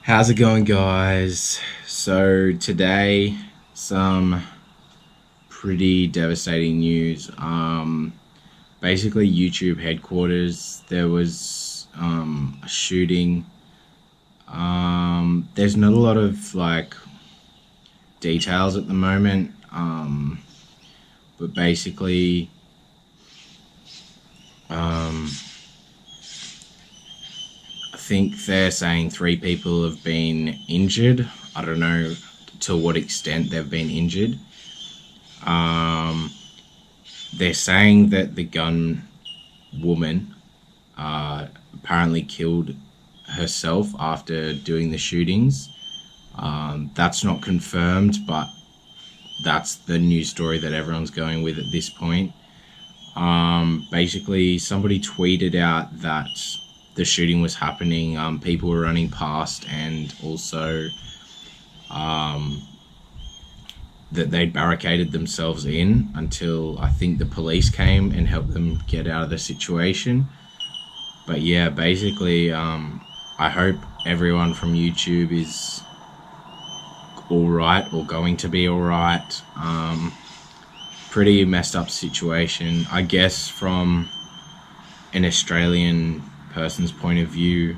How's it going, guys? So today, some pretty devastating news. Basically, YouTube headquarters, there was a shooting. There's not a lot of details at the moment, but basically, I think they're saying 3 people have been injured. I don't know to what extent they've been injured. They're saying that the gun woman apparently killed herself after doing the shootings. That's not confirmed, but that's the news story that everyone's going with at this point. Basically, somebody tweeted out that the shooting was happening. People were running past, and also that they barricaded themselves in until I think the police came and helped them get out of the situation. But yeah, basically, I hope everyone from YouTube is all right or going to be all right. Pretty messed up situation, I guess, from an Australian person's point of view.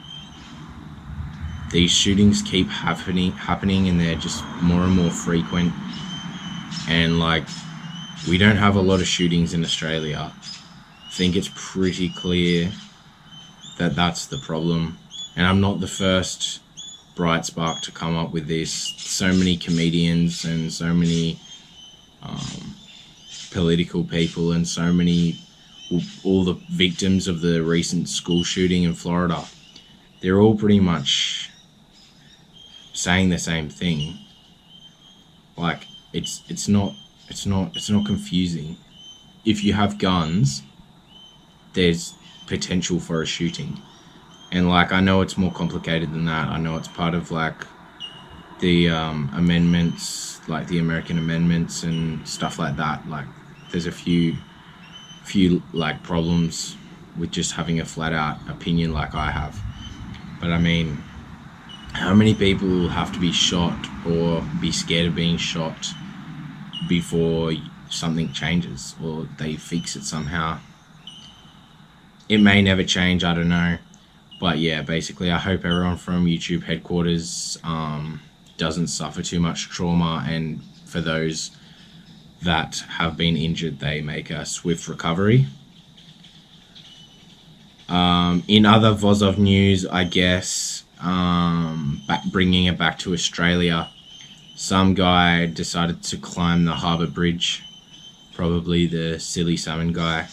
These shootings keep happening, and they're just more and more frequent. And we don't have a lot of shootings in Australia. I think it's pretty clear that that's the problem. And I'm not the first bright spark to come up with this. So many comedians and so many political people and so many, all the victims of the recent school shooting in Florida, they're all pretty much saying the same thing. It's not confusing. If you have guns, there's potential for a shooting. And I know it's more complicated than that. I know it's part of the amendments, the American amendments and stuff like that. There's a few problems with just having a flat out opinion like I have. But I mean, how many people have to be shot or be scared of being shot before something changes or they fix it somehow? It may never change, I don't know. But yeah, basically, I hope everyone from YouTube headquarters doesn't suffer too much trauma, and for those that have been injured, they make a swift recovery. In other VOXOVH news, I guess, bringing it back to Australia, some guy decided to climb the harbour bridge, probably the silly salmon guy.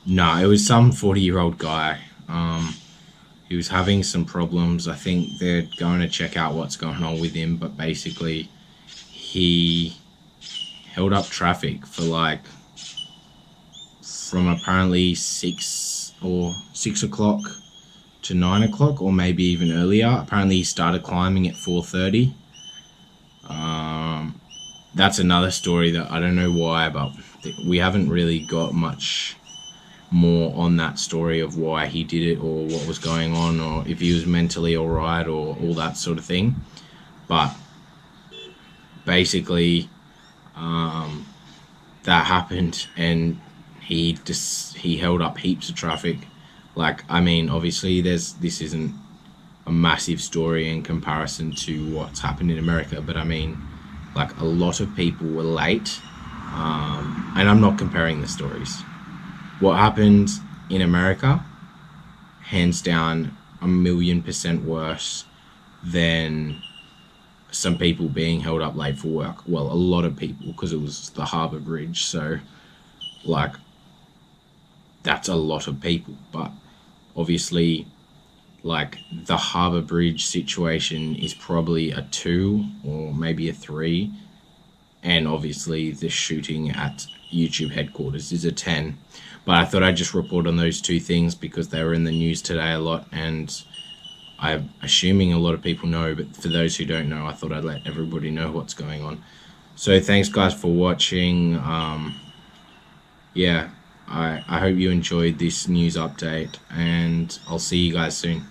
No, it was some 40-year-old guy. He was having some problems. I think they're going to check out what's going on with him, but basically he held up traffic for from apparently 6 o'clock to 9 o'clock, or maybe even earlier. Apparently he started climbing at 4:30. That's another story that I don't know why, but we haven't really got much more on that story of why he did it or what was going on or if he was mentally all right or all that sort of thing. But basically that happened, and he held up heaps of traffic. I mean, obviously this isn't a massive story in comparison to what's happened in America, but I mean, a lot of people were late, and I'm not comparing the stories. What happened in America, hands down, 1,000,000% worse than some people being held up late for work. Well, a lot of people, because it was the harbour bridge. So, that's a lot of people. But obviously, the harbour bridge situation is probably a 2 or maybe a 3. And obviously, the shooting at YouTube headquarters is a 10. But I thought I'd just report on those 2 things because they were in the news today a lot, and I'm assuming a lot of people know, but for those who don't know, I thought I'd let everybody know what's going on. So thanks guys for watching. Yeah, I hope you enjoyed this news update, and I'll see you guys soon.